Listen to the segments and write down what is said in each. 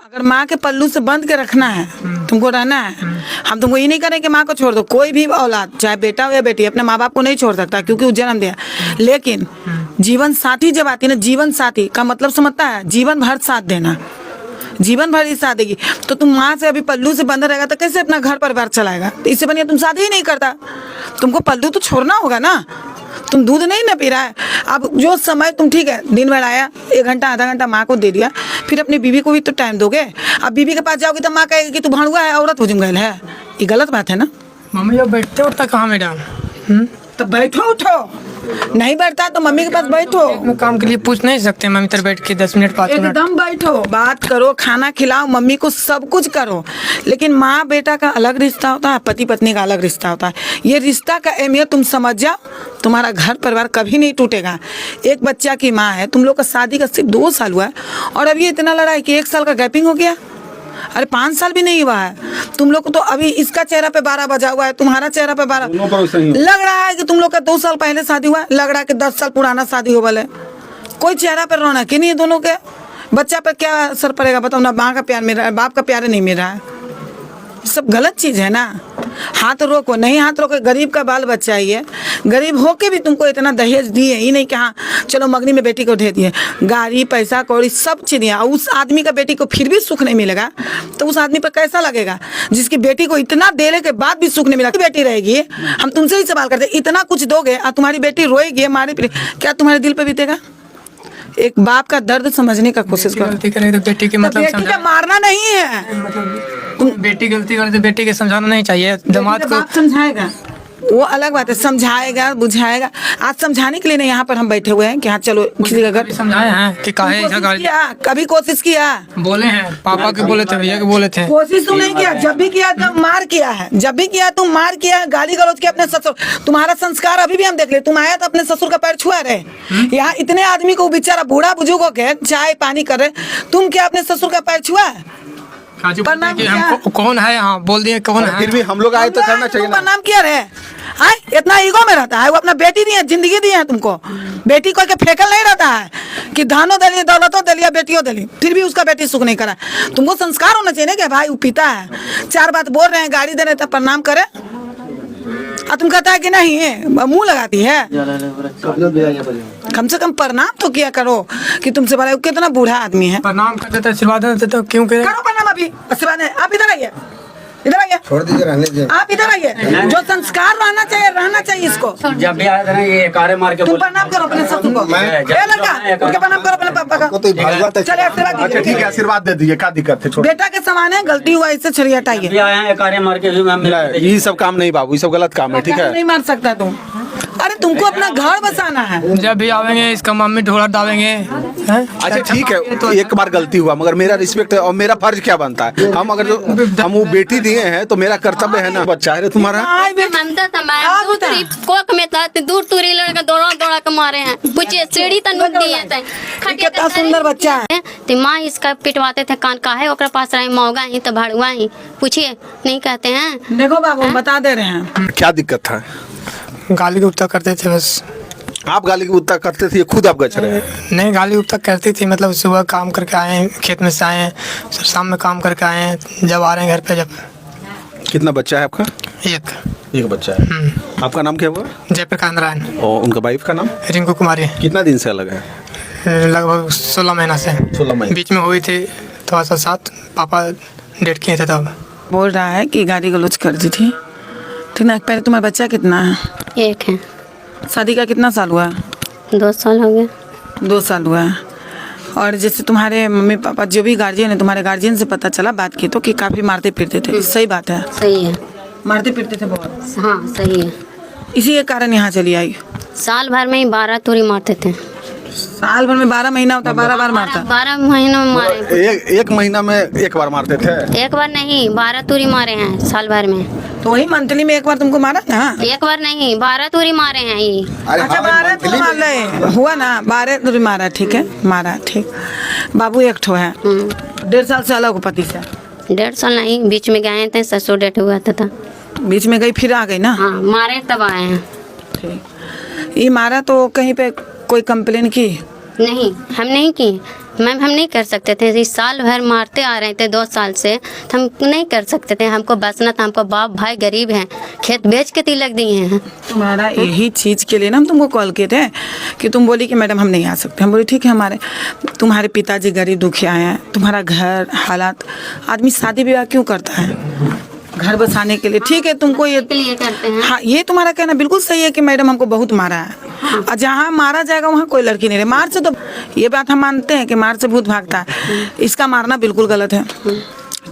अगर माँ के पल्लू से बंद के रखना है, तुमको रहना है, हम तुमको ये नहीं करें कि माँ को छोड़ दो। कोई भी औलाद, चाहे बेटा हो या बेटी, अपने माँ बाप को नहीं छोड़ सकता क्योंकि वो जन्म दिया। लेकिन जीवन साथी जब आती है ना, जीवन साथी का मतलब समझता है जीवन भर साथ देना, जीवन भर ही साथ देगी। तो तुम माँ से अभी पल्लू से बंधा रहेगा तो कैसे अपना घर परिवार चलाएगा? तो इससे बढ़िया तुम शादी ही नहीं करता। तुमको पल्लू तो छोड़ना होगा ना। तुम दूध नहीं ना पी रहा है। अब जो समय तुम ठीक है दिन भर आया, 1 घंटा आधा घंटा माँ को दे दिया, फिर अपनी बीवी को भी तो टाइम दोगे। अब बीवी के पास जाओगे तो माँ कहेगी कि तू भाड़ुआ है, औरत हो जुमगल है। ये गलत बात है ना। मम्मी जब बैठते उठता कहाँ मैडम? तो बैठो उठो, नहीं बैठता तो मम्मी के पास बैठो। मैं काम के लिए पूछ नहीं सकते मम्मी तर बैठ के 10 मिनट 5 मिनट? एकदम बैठो, बात करो, खाना खिलाओ मम्मी को, सब कुछ करो। लेकिन माँ बेटा का अलग रिश्ता होता है, पति पत्नी का अलग रिश्ता होता है। ये रिश्ता का अहमियत तुम समझ जाओ, तुम्हारा घर परिवार कभी नहीं टूटेगा। एक बच्चा की माँ है, तुम लोग का शादी का सिर्फ 2 साल हुआ है और अभी इतना लड़ाई कि 1 साल का गैपिंग हो गया। अरे 5 साल भी नहीं हुआ है। तुम लोग को तो अभी इसका चेहरा पे 12 बजा हुआ है, तुम्हारा चेहरा पे 12 लग रहा है कि तुम लोग का 2 साल पहले शादी हुआ है, लग रहा है कि 10 साल पुराना शादी हो वाले। कोई चेहरा पे रौनक ही नहीं है दोनों के। बच्चा पे क्या असर पड़ेगा बताओ ना? माँ का प्यार मिल रहा है, बाप का प्यार नहीं मिल रहा है। सब गलत चीज़ है ना। हाथ रोको, नहीं हाथ रोको। गरीब का बाल बच्चा ही है, गरीब होके भी तुमको इतना दहेज दिए ही नहीं कि हाँ चलो मगनी में बेटी को दे दिए। गाड़ी पैसा कौड़ी सब चीज़ दिया, उस आदमी का बेटी को फिर भी सुख नहीं मिलेगा तो उस आदमी पर कैसा लगेगा जिसकी बेटी को इतना देने के बाद भी सुख नहीं मिला? बेटी रहेगी, हम तुमसे ही सवाल करते, इतना कुछ दोगे और तुम्हारी बेटी रोएगी, हमारी क्या तुम्हारे दिल पर बीतेगा? एक बाप का दर्द समझने का कोशिश करो। गलती करे तो बेटी के मतलब बेटी का मारना नहीं है। तुम बेटी गलती करे तो बेटी के समझाना नहीं चाहिए। दामाद को बाप समझाएगा, वो अलग बात है, समझाएगा बुझाएगा। आज समझाने के लिए नहीं यहाँ पर हम बैठे हुए हैं कि हाँ चलो किसी का घर समझाए हैं कि काहे ऐसा गाड़ी कभी कोशिश किया? बोले हैं पापा के बोले थे, भैया के बोले थे। कोशिश तुम नहीं किया, जब भी किया तब मार किया है, जब भी किया तुम मार किया है, गाली गलौज किया अपने ससुर। तुम्हारा संस्कार अभी भी हम देख ले, तुम आया तो अपने ससुर का पैर छुआ रहे। यहाँ इतने आदमी को बेचारा बूढ़ा बुजुर्ग हो के चाय पानी कर रहे, तुम क्या अपने ससुर का पैर छुआ? प्रणाम कि हम कौन है? हाँ बोल दिए कौन है। फिर भी हम लोग आए तो करना चाहिए ना। प्रणाम किया रहे। इतना ईगो में रहता है। वो अपना बेटी दी है, जिंदगी दी है तुमको। बेटी को के फेंकल नहीं रहता है कि धानो दली दौलतों दलिया बेटियों दली, फिर भी उसका बेटी सुख नहीं करा। तुमको संस्कार होना चाहिए ना कि भाई वो पिता है, 4 बात बोल रहे हैं, गाड़ी दे रहे हैं, तब प्रणाम करे। और तुम कहता है कि नहीं है, मुंह लगाती है। कम से कम प्रणाम तो किया करो कि तुमसे बड़ा कितना बूढ़ा आदमी है। प्रणाम कर देते, आशीर्वाद देते तो क्यों करे? करो प्रणाम अभी, आशीर्वाद है। आप इधर आइए, इधर आइए, छोड़ दीजिए, रहने दीजिए। आप इधर आइए। जो संस्कार रहना चाहिए इसको। जब भी आया था ना ये कारे मार के तुम प्रणाम करो अपने ससुर को। ए लड़का, उनके प्रणाम करो अपने पापा का। तो भागवत है। चले आशीर्वाद अच्छा दीजिए। ठीक है, आशीर्वाद दे दीजिए, क्या दिक्कत है? छोड़। बेटा के समान है, गलती हुआ इससे छड़ी हटाइए। भी आया है कारे मार के ये सब काम नहीं बाबू, ये सब गलत काम है, ठीक है? नहीं मार सकता तुम। अरे तुमको अपना घर बसाना है। जब भी आवेंगे इसका मम्मी ढोला डालेंगे हैं? अच्छा ठीक है, तो एक बार गलती हुआ, मगर मेरा रिस्पेक्ट है और मेरा फर्ज क्या बनता है? हम अगर हम वो बेटी दिए हैं तो मेरा कर्तव्य है ना। बच्चा है तुम्हारा। ममता तमाम दूर तुरी कोक में था, दूर तुरी लड़का दौड़ा दौड़ा के मारे हैं। पूछिए सीढ़ी तक नुक दिए थे। कितना सुंदर बच्चा है। तो माँ इसका पिटवाते थे, कान काहे ओकरा पास रहे, मौगा ही तो भाड़ुआ ही। पूछिए नहीं कहते हैं। देखो बाबू बता दे रहे हैं। क्या दिक्कत था? गाली गुप्ता करते थे बस। आप गाली गुप्ता करते थे, खुद आप गच रहे हैं? नहीं गाली गुप्ता करती थी, मतलब सुबह काम करके आए हैं, खेत में से आए हैं, फिर शाम में काम करके आए हैं, जब आ रहे हैं घर पे। जब कितना बच्चा है आपका? एक बच्चा है। आपका नाम क्या हुआ? जयप्रकाश नारायण। और उनका वाइफ का नाम? रिंकू कुमारी। कितना दिन से अलग है? लगभग 16 महीना से। 16 महीने बीच में हुई थी थोड़ा सा साथ, पापा डेट किए थे तब। बोल रहा है कि गाड़ी गलौज कर दी थी, ठीक ना? पहले तुम्हारा बच्चा कितना है? एक है। शादी का कितना साल हुआ? 2 साल हो गए। 2 साल हुआ है। और जैसे तुम्हारे मम्मी पापा जो भी गार्जियन है, तुम्हारे गार्जियन से पता चला बात की तो कि काफी मारते फिरते थे, सही बात है? सही है। मारते फिरते थे बहुत। हाँ सही है। इसी के कारण यहाँ चली आई। साल भर में ही 12 तुरी मारते थे। साल भर में 12 महीना होता, 12 बार मारता। 12 महीनों में मारे। एक महीना में एक बार मारते थे? एक बार नहीं, 12 तुरी मारे हैं साल भर में। तो वही मंथली में एक बार तुमको मारा ना? एक बार नहीं, 12 तुरी मारे हैं ये। अच्छा 12 तुरी मार ले हुआ ना? 12 तुरी मारा, ठीक है, मारा ठीक। बाबू एक ठो है, 1.5 साल से अलग हो पति से? 1.5 साल नहीं, बीच में गए थे, ससुर डेट हुआ था। बीच में गई फिर आ गई ना? हाँ मारे तब आए हैं। ठीक। ये मारा तो कहीं पे कोई कंप्लेन की? नहीं हम नहीं की, मैम हम नहीं कर सकते थे, इस साल भर मारते आ रहे थे 2 साल से, तो हम नहीं कर सकते थे। हमको बचना था, हमको बाप भाई गरीब हैं, खेत बेच के तिलक दिए हैं। तुम्हारा यही चीज़ के लिए ना हम तुमको कॉल किए थे कि तुम बोली कि मैडम हम नहीं आ सकते। हम बोले ठीक है, हमारे तुम्हारे पिताजी गरीब दुखिया हैं, तुम्हारा घर हालात, आदमी शादी विवाह क्यों करता है? घर बसाने के लिए। ठीक है, तुमको ये के लिए करते हैं। हाँ, ये तुम्हारा कहना बिल्कुल सही है कि मैडम हमको बहुत मारा है, और जहाँ मारा जाएगा वहाँ कोई लड़की नहीं रहे। मार से तो ये बात हम मानते हैं कि मार से भूत भागता है, इसका मारना बिल्कुल गलत है।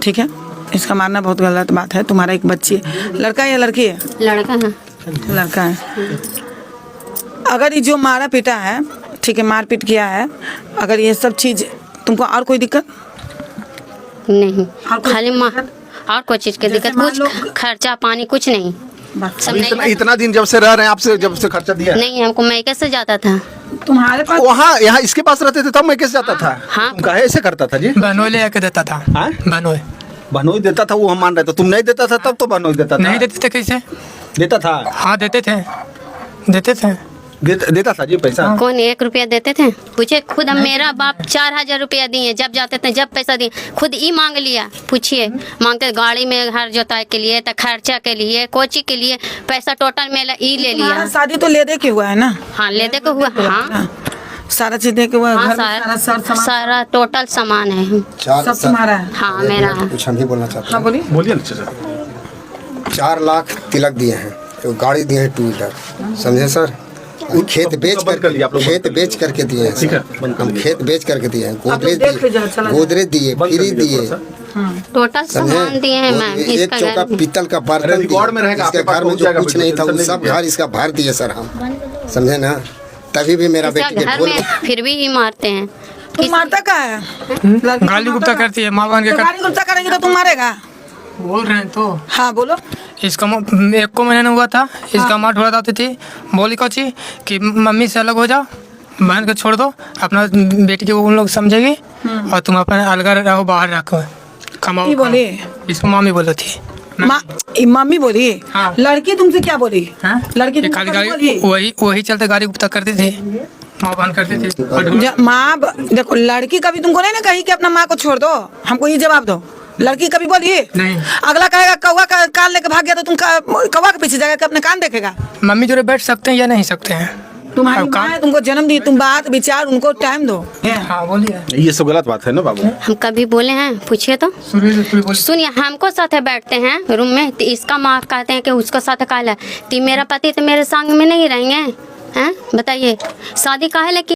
ठीक है, इसका मारना बहुत गलत बात है। तुम्हारा एक बच्ची है, लड़का या लड़की है? लड़का है। लड़का है। अगर ये जो मारा पीटा है, ठीक है, मार पीट किया है, अगर ये सब चीज़ तुमको और कोई दिक्कत नहीं, और कोई खाली और कोई चीज़ की दिक्कत, कुछ खर्चा पानी कुछ नहीं, सब नहीं। इतना दिन जब से रह रहे हैं आपसे, जब से खर्चा दिया है? नहीं, हमको मैके से जाता था। तुम्हारे पास वहाँ यहाँ इसके पास रहते थे तब मैं कैसे जाता था? हाँ। तुम काहे ऐसे करता था जी? बनोई ले आके देता था। हाँ? बनोई बहनोई देता था, वो हम मान रहे थे। तुम नहीं देता था तब तो बहनोई देता था। नहीं देते थे, कैसे देता था? हाँ देते थे, देते थे। देता था जी पैसा? कौन 1 रुपया देते थे? पूछे खुद, मेरा बाप 4000 रुपया दिए, जब जाते थे, जब पैसा दिए, खुद ही मांग लिया। पूछिए, मांगते गाड़ी में हर जोताई के लिए, तो खर्चा के लिए, कोची के लिए, पैसा टोटल मेरा ही ले लिया। तुम्हारा शादी तो ले दे के हुआ है ना? हाँ, ले दे के हुआ। हाँ सारा चीज दे के हुआ है, हाँ, घर में सारा सारा टोटल सामान है। सब तुम्हारा है? हाँ मेरा है। कुछ हम भी बोलना चाहते हाँ बोलिए। बोलिए ना चाचा। हैं। 4 लाख तिलक दिए हैं, तो गाड़ी दिए हैं 2 व्हीलर, समझे सर? खेत बेच बंद कर लिया आप कर, लोग। खेत बेच करके दिए हैं ठीक है, सर। बंद कर हम लिया। खेत बेच करके दिए हैं, गोदरेज देख के जाओ, चला दिए, जाओ। गोदरेज दिए, बंद कर फ्री दीजिए दिए, टोटल सामान दिए हैं मैम। एक इसका चौका घर पीतल का अरे बर्तन रिकॉर्ड में दिए। रहेगा, इसके आपके पास घर में पहुंच जो जाएगा कुछ वीडियो, नहीं था वो टेंशन सब नहीं घर इसका भर दिए सर हम, समझे ना? तभी भी मेरा इसका बेटी के घर बोल में फिर भी ही मारते हैं। तुम मारता का है? लड़की को गाली गुप्ता मारता करती है, माँ बहन के तो गाली गुप्ता करेंगे तो तुम मारेगा? बोल रहे हैं तो। हाँ बोलो। इसका 1 को महीना हुआ था, इसका माँ ढोड़ा जाती थी, बोली कौची कि मम्मी से अलग हो जाओ, बहन को छोड़ दो, अपना बेटी को उन लोग समझेगी और तुम अपना अलग रहो, बाहर रखो, कमाओ। की बोली? इसको मामी बोली थी। मम्मी बोली? हाँ। लड़की तुमसे क्या बोली? हाँ? लड़की ये तुमसे खाली क्या बोली? गाली, वही चलते गाली गुप्ता करती थी, माँ बहन करती थी। और देखो, लड़की कभी तुमको नहीं ना कही कि अपना माँ को छोड़ दो, हमको ये जवाब दो। लड़की कभी बोली? नहीं। अगला कहेगा कौवा का कान लेके भाग गया तो तुम कौवा के पीछे जाएगा कि अपने कान देखेगा? मम्मी जोड़े बैठ सकते हैं या नहीं सकते हैं? तुम्हारी अब माँ काम- है, तुमको जन्म दी, तुम बात विचार उनको टाइम दो। हाँ बोलिए। ये सब गलत बात है ना बाबू? हम कभी बोले हैं? पूछिए तो। सुनिए, हमको साथ बैठते हैं रूम में, तो इसका माँ कहते हैं कि उसको साथ काला, तो मेरा पति तो मेरे संग में नहीं रहेंगे हैं? बताइए, शादी काहे लेके